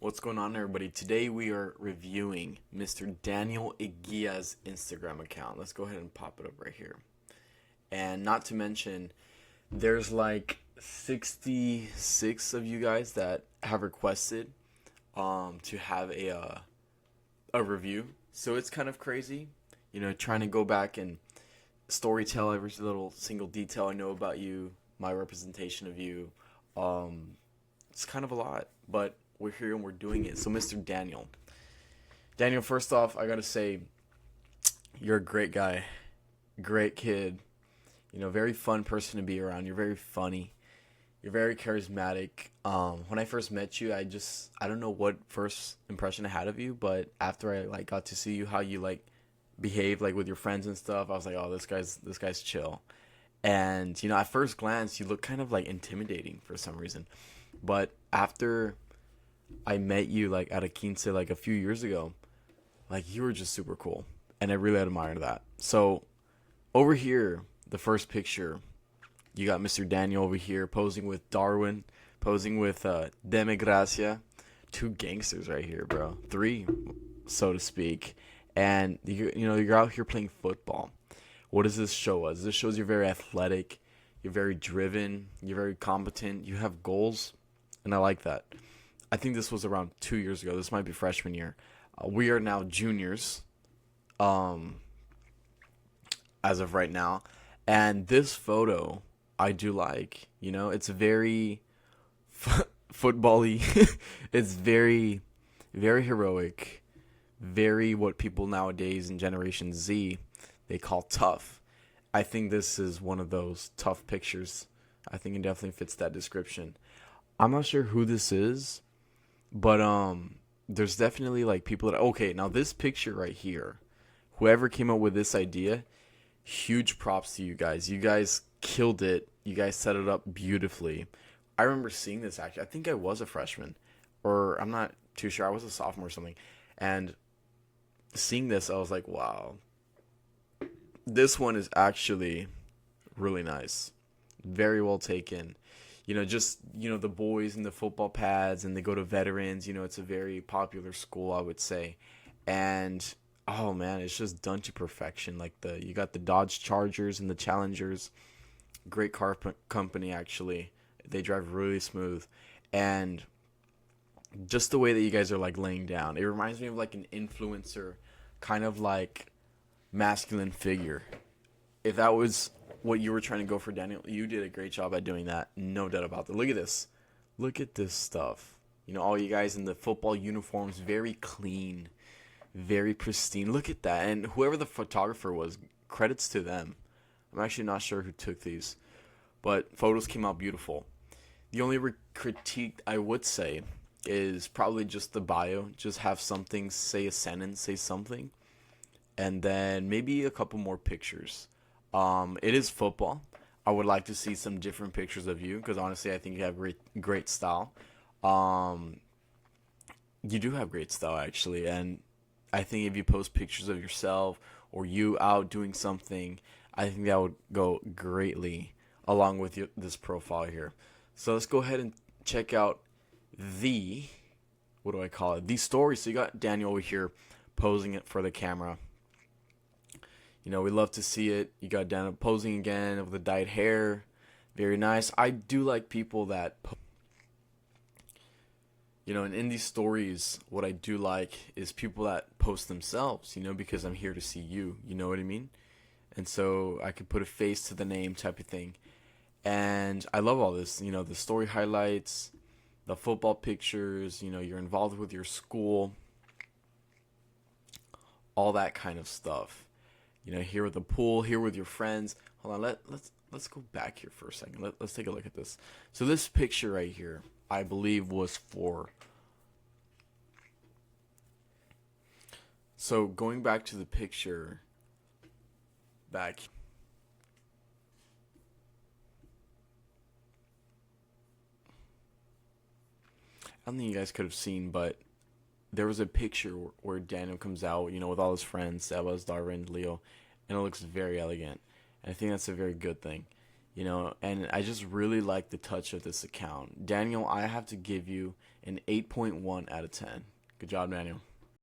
What's going on, everybody? Today we are reviewing Mr. Daniel EGUIA's Instagram account. Let's go ahead and pop it up right here. And not to mention, there's like 66 of you guys that have requested to have a review. So it's kind of crazy, trying to go back and story tell every little single detail I know about you, my representation of you. Um, it's kind of a lot, but we're here and we're doing it. So, Mr. Daniel, first off, I gotta say, you're a great guy, great kid. Very fun person to be around. You're very funny. You're very charismatic. When I first met you, I don't know what first impression I had of you, but after I got to see you, how you behave with your friends and stuff, I was like, oh, this guy's chill. And at first glance, you look kind of intimidating for some reason, but after I met you at a quince a few years ago, you were just super cool, and I really admired that. So over here, the first picture, you got Mr. Daniel over here posing with Darwin, posing with Deme Gracia, two gangsters right here, bro, three, so to speak, and you're out here playing football. What does this show us? This shows you're very athletic, you're very driven, you're very competent, you have goals, and I like that. I think this was around 2 years ago. This might be freshman year. We are now juniors, um, as of right now. And this photo, I do like. It's very football-y. It's very, very heroic. Very what people nowadays in Generation Z, they call tough. I think this is one of those tough pictures. I think it definitely fits that description. I'm not sure who this is, but there's definitely people that, okay, now this picture right here, whoever came up with this idea, huge props to you guys. You guys killed it. You guys set it up beautifully. I remember seeing this actually. I think I was a freshman, or I'm not too sure. I was a sophomore or something. And seeing this, I was like, wow, this one is actually really nice. Very well taken. The boys in the football pads, and they go to veterans. It's a very popular school, I would say. And oh man, it's just done to perfection. You got the Dodge Chargers and the Challengers. Great car company, actually. They drive really smooth. And just the way that you guys are laying down, it reminds me of an influencer, kind of masculine figure. If that was what you were trying to go for, Daniel, you did a great job at doing that. No doubt about that. Look at this. Look at this stuff. All you guys in the football uniforms, very clean, very pristine. Look at that. And whoever the photographer was, credits to them. I'm actually not sure who took these, but photos came out beautiful. The only critique I would say is probably just the bio. Just have something, say a sentence, say something, and then maybe a couple more pictures. It is football. I would like to see some different pictures of you, because honestly, I think you have great style. Um, you do have great style, actually, and I think if you post pictures of yourself or you out doing something, I think that would go greatly along with this profile here. So let's go ahead and check out the, what do I call it? The story. So you got Daniel over here posing it for the camera. We love to see it. You got Daniel posing again with the dyed hair. Very nice. I do like people that, and in these stories, what I do like is people that post themselves, because I'm here to see you. You know what I mean? And so I could put a face to the name type of thing. And I love all this, the story highlights, the football pictures, you're involved with your school, all that kind of stuff. Here with the pool, here with your friends. Hold on, let's go back here for a second. Let's take a look at this. So this picture right here, I believe, was for. So going back to the picture, back. I don't think you guys could have seen, but there was a picture where Daniel comes out, with all his friends, Sebas, Darwin, Leo, and it looks very elegant. And I think that's a very good thing. and I just really like the touch of this account. Daniel, I have to give you an 8.1 out of 10. Good job, Daniel.